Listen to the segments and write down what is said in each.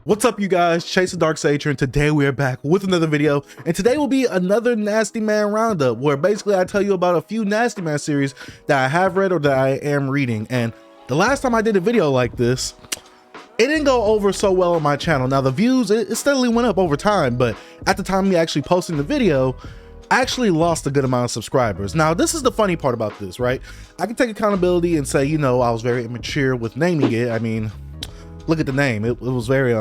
What's up, you guys? Chase the Dark Sager, and today we are back with another video. And today will be another Nasty Man roundup, where basically I tell you about a few Nasty Man series that I have read or that I am reading. And the last time I did a video like this, it didn't go over so well on my channel. Now the views, it steadily went up over time, but at the time of me actually posting the video, I actually lost a good amount of subscribers. Now this is the funny part about this, right? I can take accountability and say, you know, I was very immature with naming it. I mean, look at the name. It was very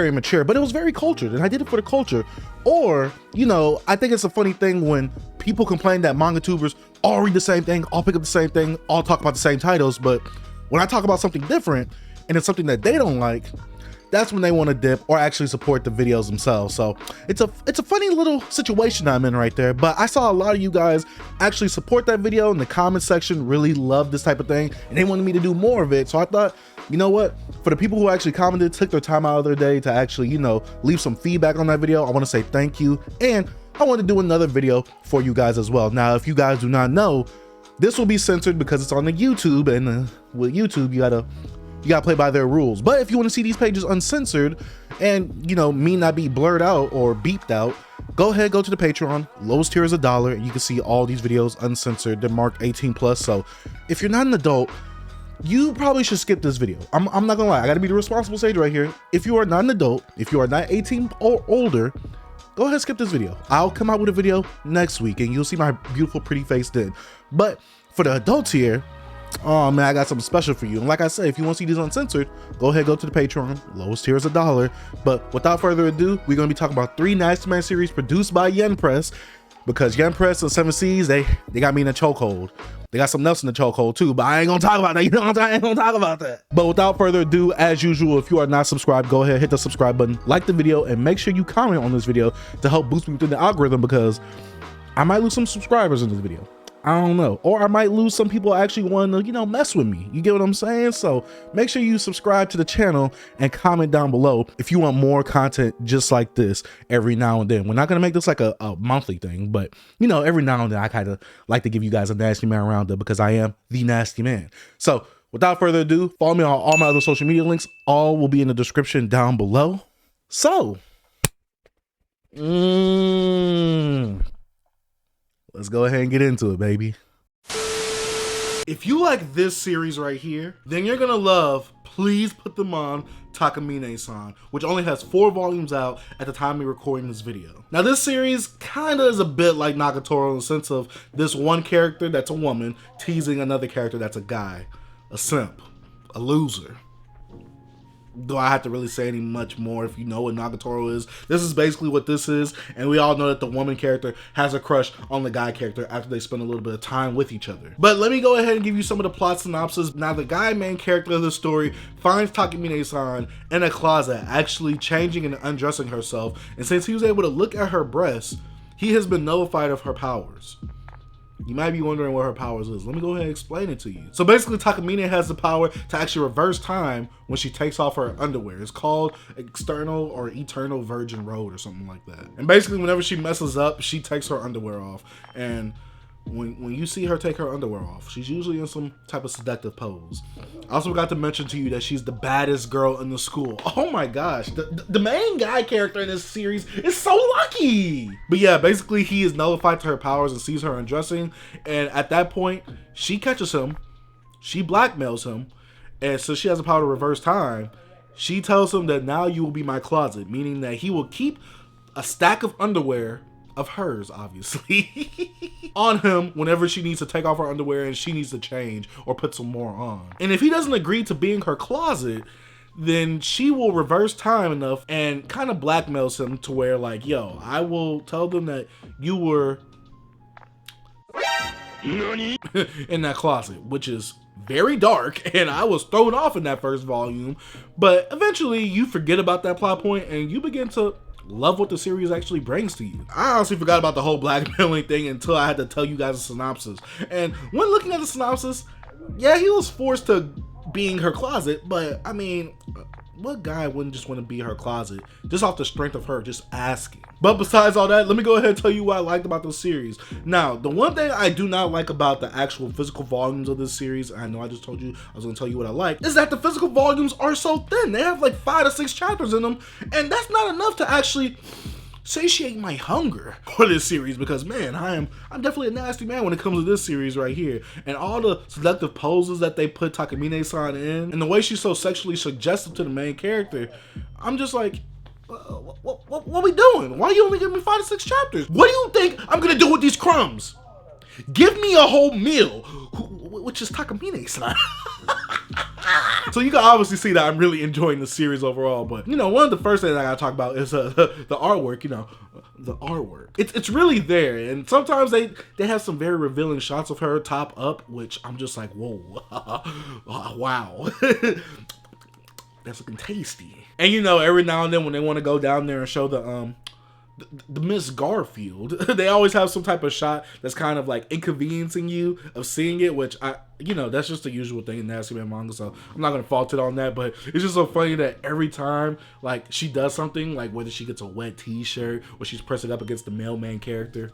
immature, but it was very cultured, and I did it for the culture. Or, you know, I think it's a funny thing when people complain that manga tubers all read the same thing, all pick up the same thing, all talk about the same titles, but when I talk about something different and it's something that they don't like, that's when they want to dip or actually support the videos themselves. So it's a funny little situation I'm in right there, but I saw a lot of you guys actually support that video in the comment section, really love this type of thing, and they wanted me to do more of it. So I thought, you know what, for the people who actually commented, took their time out of their day to actually, you know, leave some feedback on that video, I want to say thank you. And I want to do another video for you guys as well. Now, if you guys do not know, this will be censored because it's on the YouTube, and with YouTube, you gotta play by their rules. But if you want to see these pages uncensored and, you know, me not be blurred out or beeped out, go ahead, go to the Patreon. Lowest tier is $1, and you can see all these videos uncensored. They're marked 18+. So if you're not an adult, you probably should skip this video. I'm not gonna lie, I gotta be the responsible sage right here. If you are not an adult, if you are not 18 or older, go ahead and skip this video. I'll come out with a video next week and you'll see my beautiful pretty face then. But for the adults here, oh man, I got something special for you. And like I said, if you want to see these uncensored, go ahead, go to the Patreon. Lowest tier is $1. But without further ado, we're gonna be talking about 3 Nasty Man series produced by Yen Press, because Yen Press and 7 Seas, they got me in a chokehold. They got something else in the chokehold too, but I ain't gonna talk about that. You know what I'm saying? I ain't gonna talk about that. But without further ado, as usual, if you are not subscribed, go ahead, hit the subscribe button, like the video, and make sure you comment on this video to help boost me through the algorithm, because I might lose some subscribers in this video. I don't know. Or I might lose some people actually wanting to, you know, mess with me. You get what I'm saying? So make sure you subscribe to the channel and comment down below if you want more content just like this every now and then. We're not going to make this like a monthly thing, but, you know, every now and then I kind of like to give you guys a Nasty Man roundup, because I am the Nasty Man. So without further ado, follow me on all my other social media links. All will be in the description down below. So, let's go ahead and get into it, baby. If you like this series right here, then you're gonna love, please put them on, Takamine-San, which only has 4 volumes out at the time of recording this video. Now this series kinda is a bit like Nagatoro in the sense of this one character that's a woman teasing another character that's a guy, a simp, a loser. Do I have to really say any much more if you know what Nagatoro is? This is basically what this is, and we all know that the woman character has a crush on the guy character after they spend a little bit of time with each other. But let me go ahead and give you some of the plot synopsis. Now the guy main character of the story finds Takamine-san in a closet actually changing and undressing herself, and since he was able to look at her breasts, he has been notified of her powers. You might be wondering what her powers is. Let me go ahead and explain it to you. So basically, Takamine has the power to actually reverse time when she takes off her underwear. It's called external or eternal virgin road or something like that. And basically, whenever she messes up, she takes her underwear off. And when you see her take her underwear off, she's usually in some type of seductive pose. I also forgot to mention to you that she's the baddest girl in the school. Oh my gosh, the main guy character in this series is so lucky. But yeah, basically he is nullified to her powers and sees her undressing, and at that point she catches him, she blackmails him, and since she has the power to reverse time, she tells him that now you will be my closet, meaning that he will keep a stack of underwear of hers, obviously, on him whenever she needs to take off her underwear and she needs to change or put some more on. And if he doesn't agree to being her closet, then she will reverse time enough and kind of blackmails him to where, like, yo, I will tell them that you were in that closet, which is very dark, and I was thrown off in that first volume. But eventually you forget about that plot point and you begin to love what the series actually brings to you. I honestly forgot about the whole blackmailing thing until I had to tell you guys a synopsis. And when looking at the synopsis, yeah, he was forced to being her closet, but I mean, what guy wouldn't just want to be her closet just off the strength of her just asking? But besides all that, let me go ahead and tell you what I liked about this series. Now, the one thing I do not like about the actual physical volumes of this series, I know I just told you I was going to tell you what I like, is that the physical volumes are so thin. They have like 5 to 6 chapters in them, and that's not enough to actually satiate my hunger for this series, because man, I'm definitely a nasty man when it comes to this series right here. And all the seductive poses that they put Takamine-San in, and the way she's so sexually suggestive to the main character, I'm just like, what are we doing? Why are you only giving me 5 to 6 chapters? What do you think I'm gonna do with these crumbs? Give me a whole meal, which is Takamine-San. So you can obviously see that I'm really enjoying the series overall. But you know, one of the first things I gotta talk about is the artwork. You know, the artwork. It's really there, and sometimes they have some very revealing shots of her top up, which I'm just like, whoa, wow, that's looking tasty. And you know, every now and then when they want to go down there and show the Miss Garfield, they always have some type of shot that's kind of like inconveniencing you of seeing it, which you know, that's just the usual thing in Nasty Man manga, so I'm not gonna fault it on that. But it's just so funny that every time like she does something, like whether she gets a wet t-shirt or she's pressing up against the mailman character,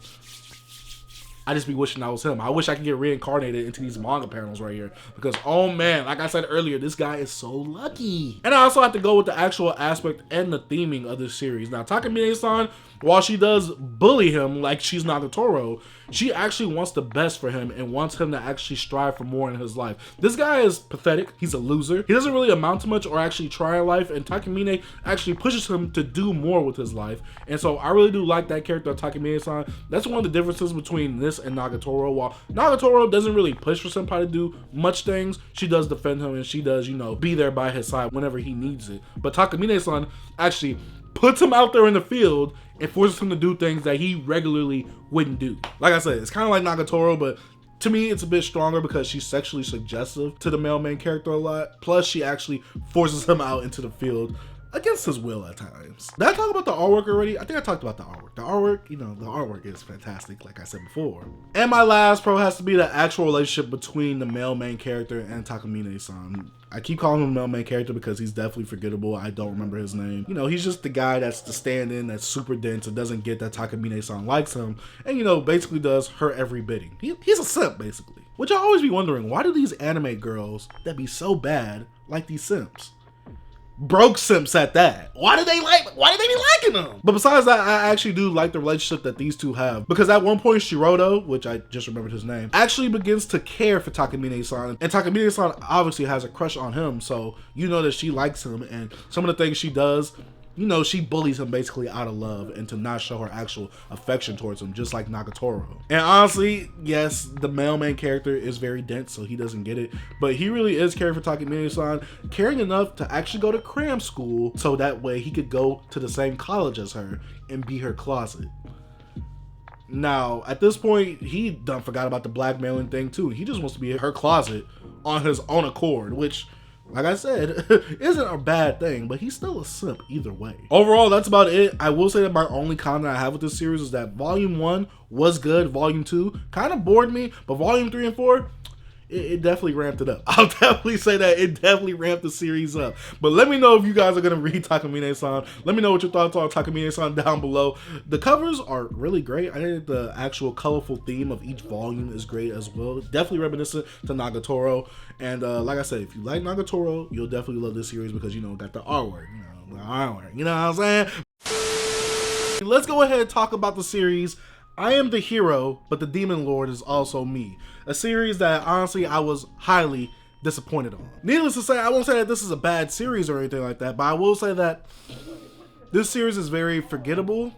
I just be wishing I was him. I wish I could get reincarnated into these manga panels right here, because oh man, like I said earlier, this guy is so lucky. And I also have to go with the actual aspect and the theming of this series. Now, Takamine-San, while she does bully him like she's Nagatoro, she actually wants the best for him and wants him to actually strive for more in his life. This guy is pathetic. He's a loser. He doesn't really amount to much or actually try in life, and Takamine actually pushes him to do more with his life. And so I really do like that character of Takamine-San. That's one of the differences between this and Nagatoro. While Nagatoro doesn't really push for senpai to do much things, she does defend him and she does, you know, be there by his side whenever he needs it. But Takamine-San actually puts him out there in the field and forces him to do things that he regularly wouldn't do. Like I said, it's kind of like Nagatoro, but to me, it's a bit stronger because she's sexually suggestive to the male main character a lot. Plus, she actually forces him out into the field against his will at times. Did I talk about the artwork already? I think I talked about the artwork. The artwork, you know, the artwork is fantastic, like I said before. And my last pro has to be the actual relationship between the male main character and Takamine-San. I keep calling him the male main character because he's definitely forgettable. I don't remember his name. You know, he's just the guy that's the stand-in, that's super dense and doesn't get that Takamine-San likes him, and you know, basically does her every bidding. He's a simp, basically. Which I always be wondering, why do these anime girls that be so bad like these simps? Broke simps at that. Why do they be liking them? But besides that, I actually do like the relationship that these two have, because at one point Shiroto, which I just remembered his name, actually begins to care for Takamine-San, and Takamine-San obviously has a crush on him, so you know that she likes him, and some of the things she does, you know, she bullies him basically out of love and to not show her actual affection towards him, just like Nagatoro. And honestly, yes, the male main character is very dense, so he doesn't get it, but he really is caring for Takamine-San, caring enough to actually go to cram school so that way he could go to the same college as her and be her closet. Now, at this point, he done forgot about the blackmailing thing too. He just wants to be in her closet on his own accord, which, like I said, isn't a bad thing, but he's still a simp either way. Overall, that's about it. I will say that my only comment I have with this series is that Volume 1 was good. Volume 2 kind of bored me, but Volume 3 and 4, it definitely ramped it up. I'll definitely say that it definitely ramped the series up. But let me know if you guys are going to read Takamine-San. Let me know what your thoughts are on Takamine-San down below. The covers are really great. I think the actual colorful theme of each volume is great as well. Definitely reminiscent to Nagatoro. And like I said, if you like Nagatoro, you'll definitely love this series because, you know, got the artwork. You know what I'm saying? Let's go ahead and talk about the series I Am the Hero, but the Demon Lord is Also Me. A series that honestly I was highly disappointed on. Needless to say, I won't say that this is a bad series or anything like that, but I will say that this series is very forgettable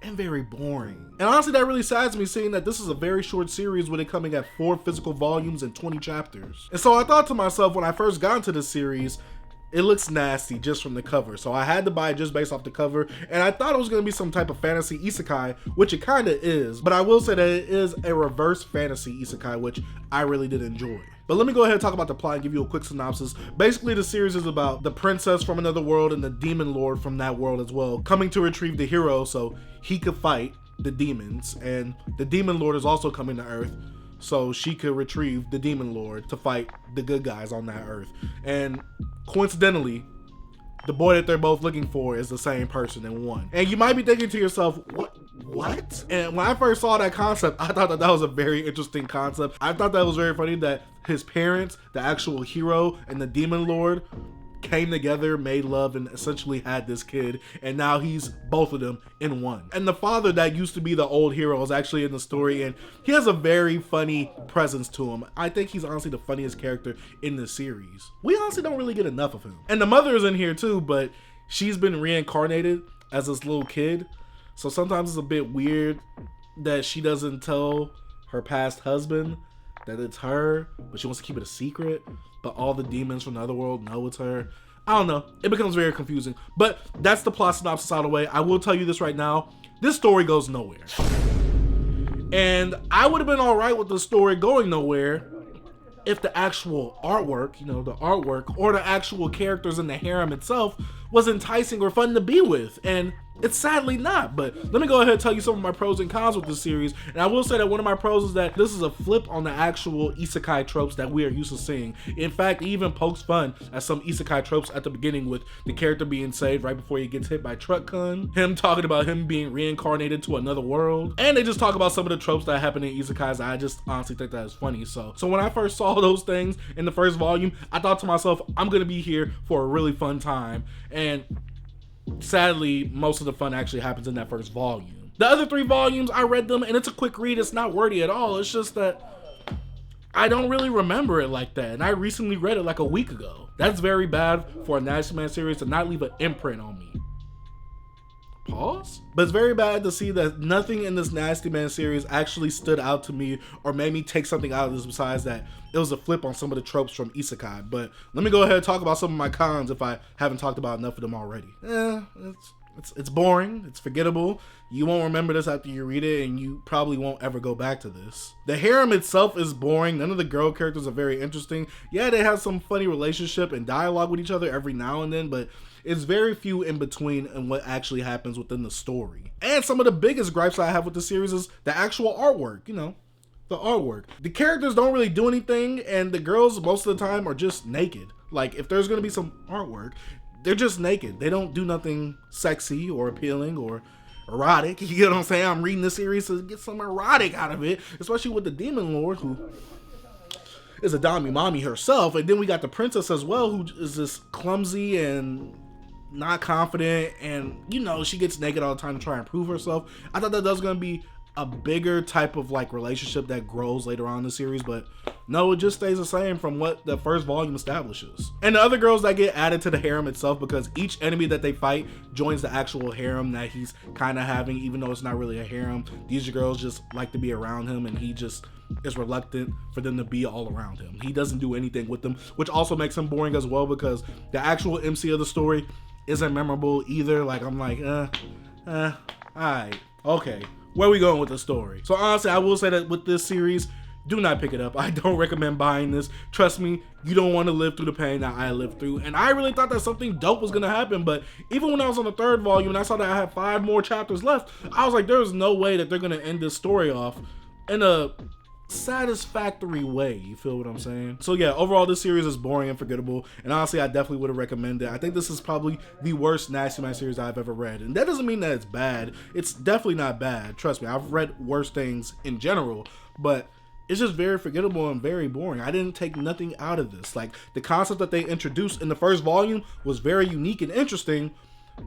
and very boring. And honestly, that really saddens me, seeing that this is a very short series with it coming at 4 physical volumes and 20 chapters. And so I thought to myself when I first got into this series, it looks nasty just from the cover. So I had to buy it just based off the cover. And I thought it was going to be some type of fantasy isekai, which it kind of is. But I will say that it is a reverse fantasy isekai, which I really did enjoy. But let me go ahead and talk about the plot and give you a quick synopsis. Basically, the series is about the princess from another world and the demon lord from that world as well, coming to retrieve the hero so he could fight the demons. And the demon lord is also coming to Earth so she could retrieve the demon lord to fight the good guys on that Earth. And coincidentally, the boy that they're both looking for is the same person in one. And you might be thinking to yourself, what? And when I first saw that concept, I thought that that was a very interesting concept. I thought that was very funny that his parents, the actual hero and the demon lord, came together, made love, and essentially had this kid, and now he's both of them in one. And the father that used to be the old hero is actually in the story, and he has a very funny presence to him. I think he's honestly the funniest character in the series. We honestly don't really get enough of him. And the mother is in here too, but she's been reincarnated as this little kid, so sometimes it's a bit weird that she doesn't tell her past husband that it's her, but she wants to keep it a secret, but all the demons from the other world know it's her. I don't know. It becomes very confusing, but that's the plot synopsis out of the way. I will tell you this right now. This story goes nowhere. And I would have been all right with the story going nowhere if the actual artwork, you know, the artwork or the actual characters in the harem itself was enticing or fun to be with. And it's sadly not, but let me go ahead and tell you some of my pros and cons with this series. And I will say that one of my pros is that this is a flip on the actual isekai tropes that we are used to seeing. In fact, it even pokes fun at some isekai tropes at the beginning, with the character being saved right before he gets hit by Truck-kun, him talking about him being reincarnated to another world, and they just talk about some of the tropes that happen in isekais. I just honestly think that is funny. So when I first saw those things in the first volume, I thought to myself, I'm gonna be here for a really fun time. And sadly, most of the fun actually happens in that first volume. The other 3 volumes, I read them and it's a quick read. It's not wordy at all. It's just that I don't really remember it like that. And I recently read it like a week ago. That's very bad for a Nasty Man series to not leave an imprint on me. Pause? But it's very bad to see that nothing in this Nasty Man series actually stood out to me or made me take something out of this besides that it was a flip on some of the tropes from isekai. But let me go ahead and talk about some of my cons if I haven't talked about enough of them already. It's boring, it's forgettable. You won't remember this after you read it, and you probably won't ever go back to this. The harem itself is boring. None of the girl characters are very interesting. Yeah, they have some funny relationship and dialogue with each other every now and then, but it's very few in between and what actually happens within the story. And some of the biggest gripes I have with the series is the actual artwork, you know, the artwork. The characters don't really do anything, and the girls most of the time are just naked. Like, if there's gonna be some artwork, they're just naked. They don't do nothing sexy or appealing or erotic. You get what I'm saying? I'm reading the series to get some erotic out of it, especially with the demon lord, who is a Demi-Mommy herself. And then we got the princess as well, who is just clumsy and not confident, and you know, she gets naked all the time to try and prove herself. I thought that was gonna be a bigger type of like relationship that grows later on in the series, but no, it just stays the same from what the first volume establishes. And the other girls that get added to the harem itself, because each enemy that they fight joins the actual harem that he's kind of having, even though it's not really a harem. These girls just like to be around him, and he just is reluctant for them to be all around him. He doesn't do anything with them, which also makes him boring as well, because the actual MC of the story isn't memorable either. Like, I'm like, alright, okay, where are we going with the story? So honestly, I will say that with this series, do not pick it up. I don't recommend buying this. Trust me, you don't want to live through the pain that I lived through. And I really thought that something dope was going to happen, but even when I was on the 3rd volume and I saw that I had 5 more chapters left, I was like, there's no way that they're going to end this story off in a satisfactory way. You feel what I'm saying? So yeah, overall this series is boring and forgettable, and honestly I definitely would have recommended it. I think this is probably the worst Nasty Man series I've ever read, and that doesn't mean that it's bad. It's definitely not bad. Trust me, I've read worse things in general, but it's just very forgettable and very boring. I didn't take nothing out of this. Like, the concept that they introduced in the 1st volume was very unique and interesting,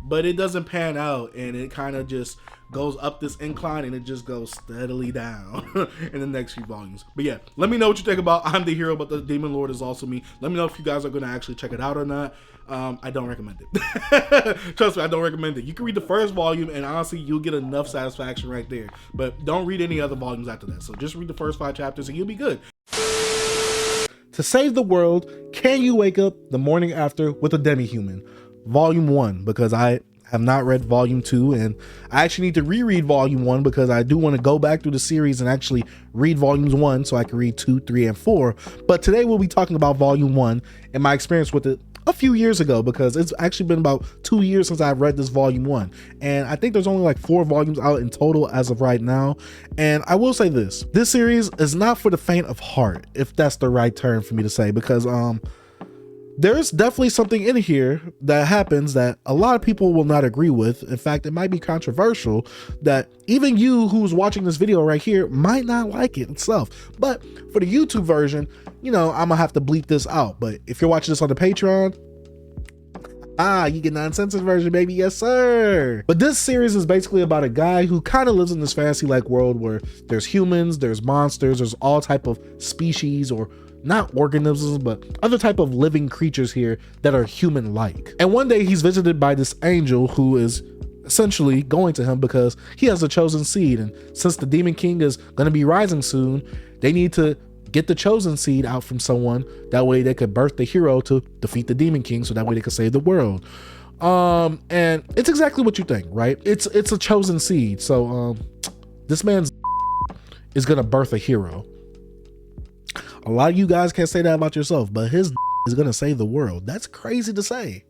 but it doesn't pan out, and it kind of just goes up this incline and it just goes steadily down in the next few volumes. But yeah, let me know what you think about I'm the Hero, but the Demon Lord is also me. Let me know if you guys are going to actually check it out or not. I don't recommend it. Trust me, I don't recommend it. You can read the 1st volume and honestly you'll get enough satisfaction right there, but don't read any other volumes after that. So just read the first 5 chapters and you'll be good. To save the world, can you wake up the morning after with a Demi-Human? Volume 1, because I have not read volume 2, and I actually need to reread volume 1 because I do want to go back through the series and actually read volumes 1 so I can read 2, 3, and 4. But today we'll be talking about volume 1 and my experience with it a few years ago, because it's actually been about 2 years since I've read this volume 1, and I think there's only like 4 volumes out in total as of right now. And I will say this series is not for the faint of heart, if that's the right term for me to say, because there's definitely something in here that happens that a lot of people will not agree with. In fact, it might be controversial that even you who's watching this video right here might not like it itself. But for the YouTube version, you know, I'm gonna have to bleep this out. But if you're watching this on the Patreon, you get the uncensored version, baby. Yes, sir. But this series is basically about a guy who kind of lives in this fantasy-like world where there's humans, there's monsters, there's all type of species, or not organisms, but other type of living creatures here that are human-like. And one day he's visited by this angel who is essentially going to him because he has a chosen seed. And since the Demon King is going to be rising soon, they need to get the chosen seed out from someone. That way they could birth the hero to defeat the Demon King, so that way they could save the world. And it's exactly what you think, right? It's a chosen seed. So this man's is gonna birth a hero. A lot of you guys can't say that about yourself, but his is gonna save the world. That's crazy to say.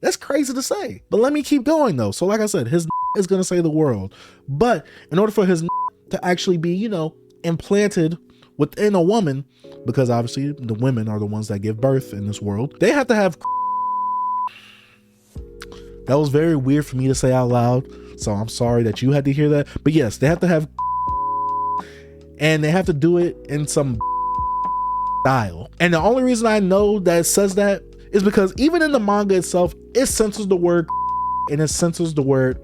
That's crazy to say. But let me keep going though. So like I said, his is gonna save the world. But in order for his to actually be, you know, implanted within a woman, because obviously the women are the ones that give birth in this world, they have to have. That was very weird for me to say out loud, so I'm sorry that you had to hear that. But yes, they have to have, and they have to do it in some style. And the only reason I know that it says that is because even in the manga itself, it censors the word and it censors the word.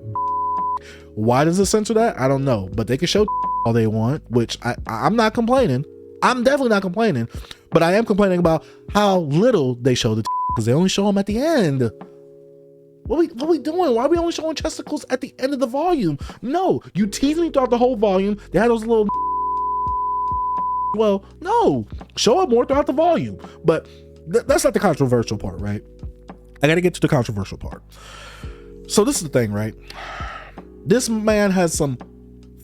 Why does it censor that? I don't know, but they can show all they want, which I'm not complaining. I'm definitely not complaining, but I am complaining about how little they show the because they only show them at the end. What we doing? Why are we only showing chesticles at the end of the volume? No, you tease me throughout the whole volume. They had those little. Well, no, show up more throughout the volume. But that's not the controversial part, right? I got to get to the controversial part. So this is the thing, right? This man has some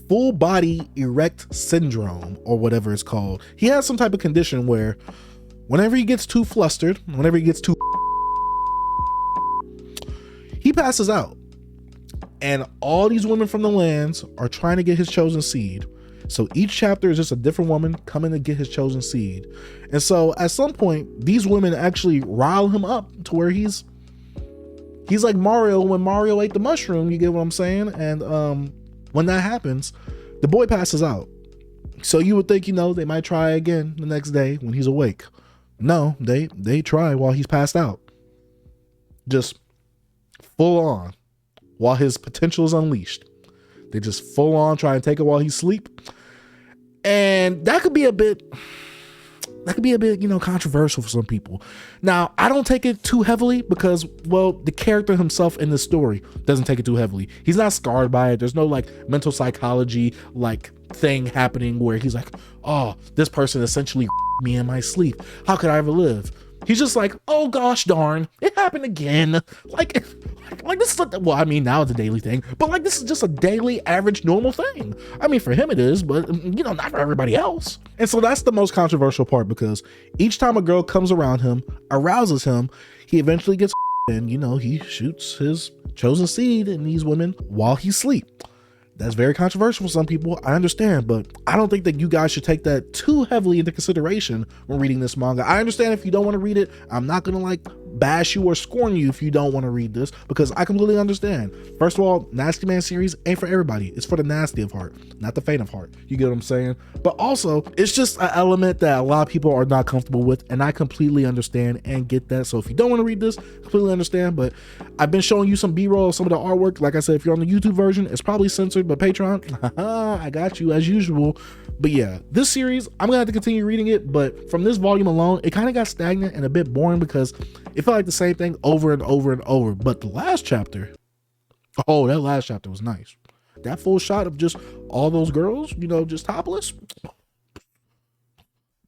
full body erect syndrome or whatever it's called. He has some type of condition where whenever he gets too flustered, whenever he gets too, he passes out. And all these women from the lands are trying to get his chosen seed. So each chapter is just a different woman coming to get his chosen seed. And so at some point, these women actually rile him up to where he's like Mario when Mario ate the mushroom, you get what I'm saying? And when that happens, the boy passes out. So you would think, you know, they might try again the next day when he's awake. No, they try while he's passed out. Just full on while his potential is unleashed. They just full on try and take it while he's asleep. And that could be a bit, you know, controversial for some people. Now, I don't take it too heavily because, well, the character himself in the story doesn't take it too heavily. He's not scarred by it. There's no like mental psychology like thing happening where he's like, oh, this person essentially me in my sleep. How could I ever live? He's just like, oh gosh darn, it happened again. Like this is well, I mean, now it's a daily thing, but like this is just a daily average normal thing. I mean, for him it is, but you know, not for everybody else. And so that's the most controversial part, because each time a girl comes around him, arouses him, he eventually gets and you know, he shoots his chosen seed in these women while he's asleep. That's very controversial for some people, I understand, but I don't think that you guys should take that too heavily into consideration when reading this manga. I understand if you don't want to read it. I'm not gonna like bash you or scorn you if you don't want to read this, because I completely understand. First of all, Nasty Man series ain't for everybody. It's for the nasty of heart, not the faint of heart. You get what I'm saying? But also, it's just an element that a lot of people are not comfortable with, and I completely understand and get that. So if you don't want to read this, completely understand. But I've been showing you some B-roll of some of the artwork. Like I said, if you're on the YouTube version, it's probably censored, but Patreon, I got you as usual. But yeah, this series, I'm gonna have to continue reading it, but from this volume alone, it kind of got stagnant and a bit boring because it felt like the same thing over and over and over. But the last chapter, oh, that last chapter was nice. That full shot of just all those girls, you know, just topless.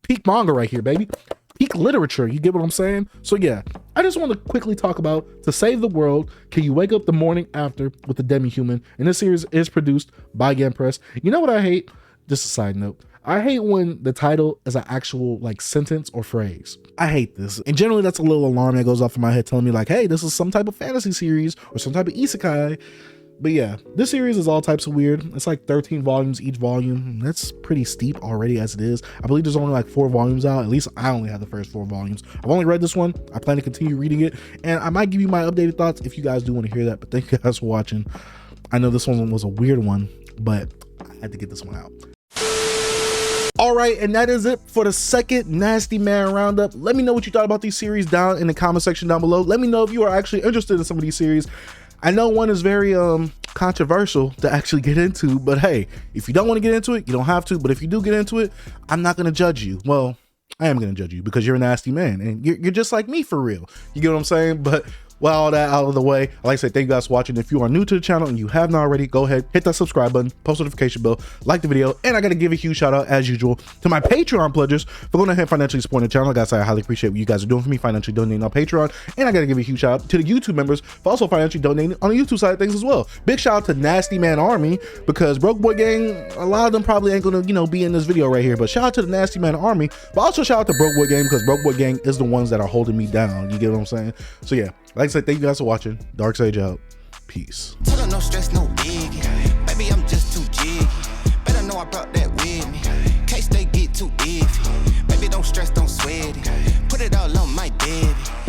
Peak manga right here, baby. Peak literature, you get what I'm saying? So yeah, I just want to quickly talk about To Save the World, Can You Wake Up the Morning After with the Demi-Human. And this series is produced by Gen Press. You know what I hate? Just a side note. I hate when the title is an actual like sentence or phrase. I hate this. And generally that's a little alarm that goes off in my head telling me like, hey, this is some type of fantasy series or some type of isekai. But yeah, this series is all types of weird. It's like 13 volumes each volume. That's pretty steep already as it is. I believe there's only like 4 volumes out. At least I only have the first 4 volumes. I've only read this one. I plan to continue reading it, and I might give you my updated thoughts if you guys do want to hear that. But thank you guys for watching. I know this one was a weird one, but I had to get this one out. All right, and that is it for the second Nasty Man Roundup. Let me know what you thought about these series down in the comment section down below. Let me know if you are actually interested in some of these series. I know one is very controversial to actually get into, but hey, if you don't want to get into it, you don't have to. But if you do get into it, I'm not going to judge you. Well, I am going to judge you because you're a nasty man and you're just like me for real. You get what I'm saying? But with all that out of the way, I'd like to say thank you guys for watching. If you are new to the channel and you have not already, go ahead, hit that subscribe button, post notification bell, like the video, and I gotta give a huge shout out as usual to my Patreon pledgers for going ahead and financially supporting the channel. Like I said, I highly appreciate what you guys are doing for me, financially donating on Patreon, and I gotta give a huge shout out to the YouTube members for also financially donating on the YouTube side of things as well. Big shout out to Nasty Man Army, because Broke Boy Gang, a lot of them probably ain't gonna, you know, be in this video right here, but shout out to the Nasty Man Army, but also shout out to Broke Boy Gang, because Broke Boy Gang is the ones that are holding me down. You get what I'm saying? So yeah, like I said, thank you guys for watching. Dark Sage out. Peace. Tell her no stress, no biggie. Baby, I'm just too jiggy. Better know I brought that with me. Case they get too iffy. Baby, don't stress, don't sweat it. Put it all on my daddy.